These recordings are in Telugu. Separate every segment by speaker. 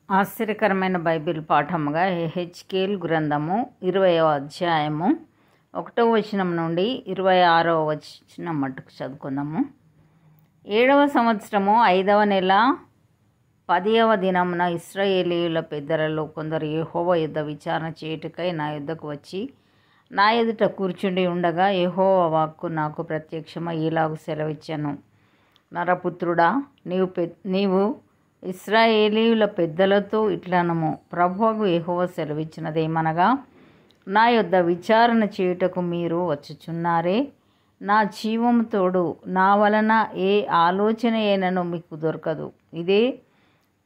Speaker 1: ఆశ్చర్యకరమైన బైబిల్ పాఠముగా యెహెజ్కేలు గ్రంథము 20వ అధ్యాయము 1వ వచనం నుండి 26వ వచనం మట్టుకు చదువుకుందాము. 7వ సంవత్సరము 5వ నెల 10వ దినమున ఇశ్రాయేలీయుల పెద్దలలో కొందరు యెహోవా యుద్ధ విచారణ చేయుటకై నా యుద్ధకు వచ్చి నా ఎదుట కూర్చుండి ఉండగా యెహోవా వాక్కు నాకు ప్రత్యక్షమై ఇలాగు సెలవిచ్చెను. నరపుత్రుడా, నీవు ఇశ్రాయేలీయుల పెద్దలతో ఇట్లనము, ప్రభువగు యెహోవా సెలవిచ్చినదేమనగా, నా యొద్ద విచారణ చేయుటకు మీరు వచ్చుచున్నారే, నా జీవము తోడు నా వలన ఏ ఆలోచన అయినను మీకు దొరకదు. ఇదే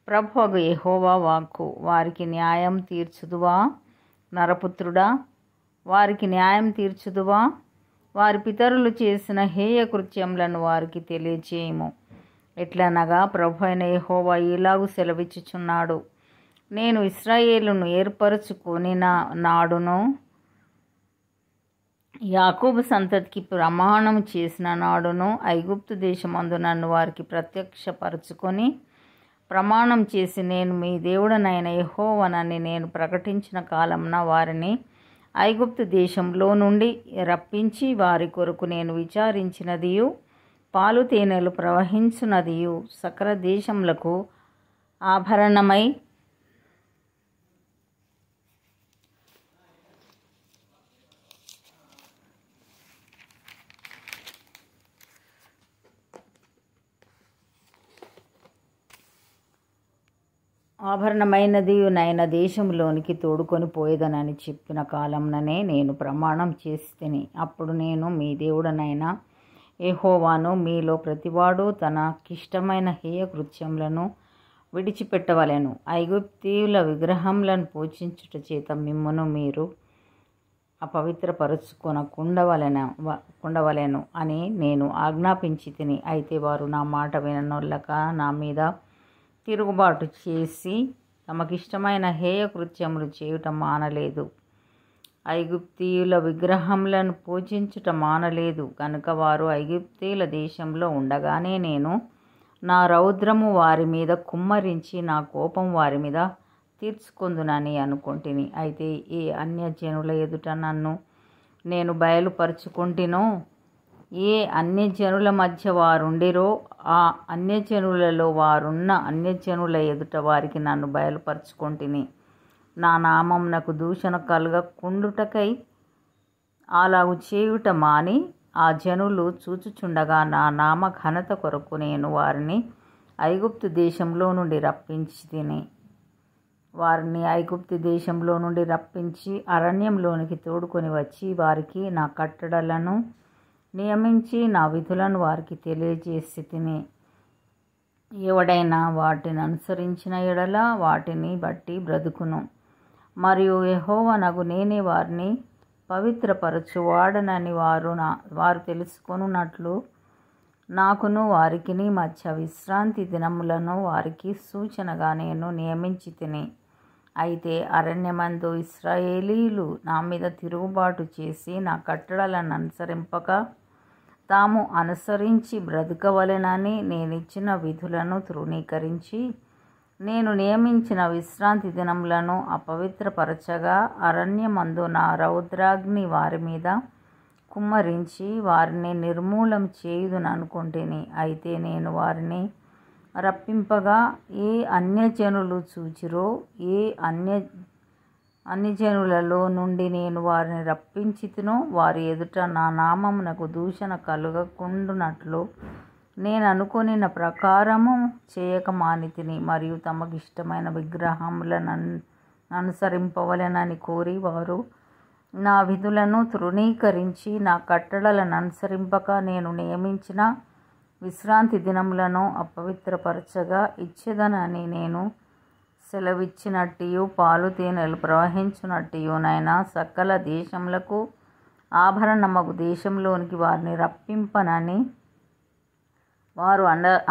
Speaker 1: ప్రభువగు యెహోవా వాక్కు. వారికి న్యాయం తీర్చుదువా? నరపుత్రుడా, వారికి న్యాయం తీర్చుదువా? వారి పితరులు చేసిన హేయ కృత్యములను వారికి తెలియచేయము. ఎట్లనగా ప్రభు అయిన యెహోవా ఇలాగు సెలవిచ్చుచున్నాడు, నేను ఇశ్రాయేలును ఏర్పరచుకొని నాడును, యాకోబు సంతతికి ప్రమాణం చేసిన నాడును, ఐగుప్తు దేశమందు నన్ను వారికి ప్రత్యక్షపరచుకొని ప్రమాణం చేసి నేను మీ దేవుడనైన యెహోవానని నేను ప్రకటించిన కాలమున వారిని ఐగుప్తు దేశంలో నుండి రప్పించి వారి కొరకు నేను విచారించినదియు పాలు తేనెలు ప్రవహించునదియు సకల దేశములకు ఆభరణమై ఆభరణమైనదియునైన దేశంలోనికి తోడుకొని పోయేదనని చెప్పిన కాలంననే నేను ప్రమాణం చేసి తిని. అప్పుడు నేను మీ దేవుడనైన యెహోవాను, మీలో ప్రతివాడు తనకిష్టమైన హేయ కృత్యములను విడిచిపెట్టవలెను, ఐగుప్తీయుల విగ్రహములను పూజించుట చేత మిమ్మును మీరు అపవిత్రపరచుకొనకుండవలెను అని నేను ఆజ్ఞాపించి తిని. అయితే వారు నా మాట విననొల్లక నా మీద తిరుగుబాటు చేసి తమకిష్టమైన హేయ కృత్యములు చేయుట మానలేదు, ఐగుప్తీయుల విగ్రహములను పూజించుట మానలేదు. కనుక వారు ఐగుప్తీయుల దేశంలో ఉండగానే నేను నా రౌద్రము వారి మీద కుమ్మరించి నా కోపం వారి మీద తీర్చుకొందునని అనుకొంటిని. అయితే ఏ అన్యజనుల ఎదుట నన్ను నేను బయలుపరుచుకొంటినో, ఏ అన్యజనుల మధ్య వారుండిరో ఆ అన్యజనులలో వారున్న అన్యజనుల ఎదుట వారికి నన్ను బయలుపరుచుకొంటిని. నా నామమునకు దూషణ కలుగకుండుటకై అలాగు చేయుట మాని ఆ జనులు చూచుచుండగా నా నామ ఘనత కొరకు నేను వారిని ఐగుప్తు దేశంలో నుండి రప్పించి తిని. వారిని ఐగుప్తు దేశంలో నుండి రప్పించి అరణ్యంలోనికి తోడుకొని వచ్చి వారికి నా కట్టడలను నియమించి నా విధులను వారికి తెలియజేసి తిని. ఎవడైనా వాటిని అనుసరించిన ఎడల వాటిని బట్టి బ్రతుకును. మరియు యెహోవానగు నేనే వారిని పవిత్రపరచువాడనని వారు తెలుసుకొనున్నట్లు నాకును వారికిని మధ్య విశ్రాంతి దినములను వారికి సూచనగా నేను నియమించి తిని. అయితే అరణ్యమందు ఇశ్రాయేలీయులు నా మీద తిరుగుబాటు చేసి నా కట్టడలను అనుసరింపక తాము అనుసరించి బ్రతకవలెనని నేనిచ్చిన విధులను తృణీకరించి నేను నియమించిన విశ్రాంతి దినములను అపవిత్రపరచగా అరణ్యమందు నా రౌద్రాగ్ని వారి మీద కుమ్మరించి వారిని నిర్మూలం చేయుదుననుకొంటిని. అయితే నేను వారిని రప్పింపగా ఏ అన్యజనులు చూచిరో ఏ అన్యజనులలో నుండి నేను వారిని రప్పించితినో వారి ఎదుట నా నామమునకు దూషణ కలుగకుండునట్లు నేను అనుకొనిన ప్రకారము చేయక మానితిని. మరియు తమకిష్టమైన విగ్రహములను అనుసరింపవలెనని కోరి వారు నా విధులను తృణీకరించి నా కట్టడలను అనుసరింపక నేను నియమించిన విశ్రాంతి దినములను అపవిత్రపరచగా ఇచ్చేదనని నేను సెలవిచ్చినట్టియు పాలు తేనెలు ప్రవహించునట్టియునైనా సకల దేశములకు ఆభరణమగు దేశంలోనికి వారిని రప్పింపనని వారు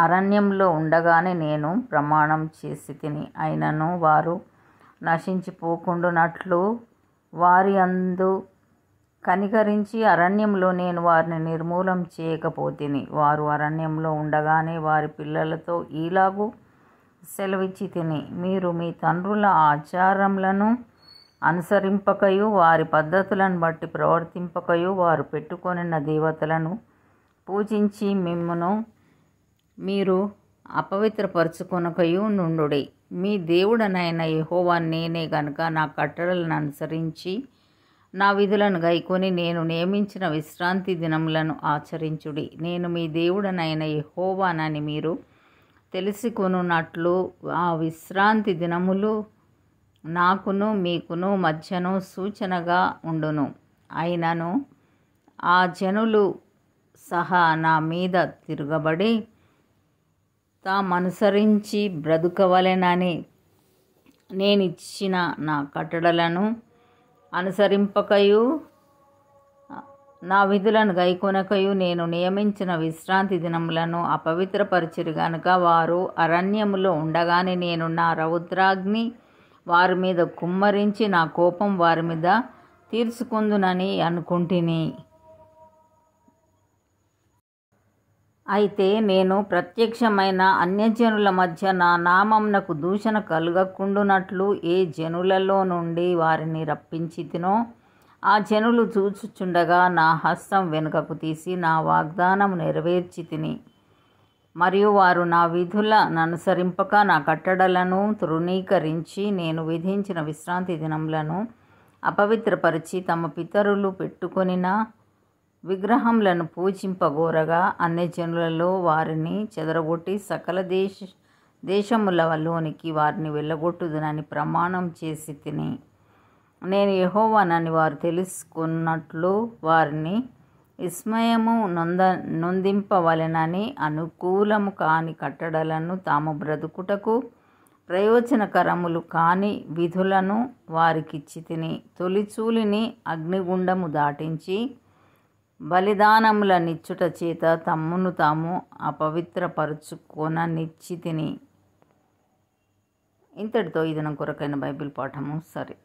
Speaker 1: అరణ్యంలో ఉండగానే నేను ప్రమాణం చేసి తిని. అయినను వారు నశించిపోకుండునట్లు వారి అందు కనికరించి అరణ్యంలో నేను వారిని నిర్మూలం చేయకపోతిని. వారు అరణ్యంలో ఉండగానే వారి పిల్లలతో ఈలాగు సెలవిచ్చి తిని. మీరు మీ తండ్రుల ఆచారములను అనుసరింపకయు వారి పద్ధతులను బట్టి ప్రవర్తింపకయు వారు పెట్టుకొనిన దేవతలను పూజించి మిమ్మును మీరు అపవిత్రపరచుకొనకయు నుండుడి. మీ దేవుడనైన యెహోవా నేనే గనుక నా కట్టడలను అనుసరించి నా విధులను గైకొని నేను నియమించిన విశ్రాంతి దినములను ఆచరించుడి. నేను మీ దేవుడనైన యెహోవానని మీరు తెలుసుకొనున్నట్లు ఆ విశ్రాంతి దినములు నాకును మీకును మధ్యను సూచనగా ఉండును. అయినను ఆ జనులు సహా నా మీద తిరగబడి తామనుసరించి బ్రతుకవలెనని నేనిచ్చిన నా కట్టడలను అనుసరింపకయు నా విధులను గైకొనకయు నేను నియమించిన విశ్రాంతి దినములను అపవిత్రపరిచిరి గనుక వారు అరణ్యములో ఉండగానే నేను నా రౌద్రాగ్ని వారి మీద కుమ్మరించి నా కోపం వారి మీద తీర్చుకుందునని అనుకుంటుని. అయితే నేను ప్రత్యక్షమైన అన్యజనుల మధ్య నా నామమునకు దూషణ కలుగకుండునట్లు ఏ జనులలో నుండి వారిని రప్పించితినో ఆ జనులు చూచుచుండగా నా హస్తం వెనుకకు తీసి నా వాగ్దానము నెరవేర్చి తిని. మరియు వారు నా విధులను అనుసరింపక నా కట్టడలను తృణీకరించి నేను విధించిన విశ్రాంతి దినములను అపవిత్రపరిచి తమ పితరులు పెట్టుకొనిన విగ్రహములను పూజింపగోరగా అన్యజనులలో వారిని చెదరగొట్టి సకల దేశములలోనికి వారిని వెళ్ళగొట్టుదునని ప్రమాణం చేసి తిని. నేను యెహోవానని వారు తెలుసుకున్నట్లు వారిని విస్మయము నొందింపవలెనని అనుకూలము కాని కట్టడలను తాము బ్రతుకుటకు ప్రయోజనకరములు కాని విధులను వారికిచ్చి తిని. తొలిచూలిని అగ్నిగుండము దాటించి బలిదానములనిచ్చుట చేత తమ్మును తాము అపవిత్రపరచుకొననిచ్చి తిని. ఇంతటితో ఇది నా కొరకైన బైబిల్ పాఠము. సరే.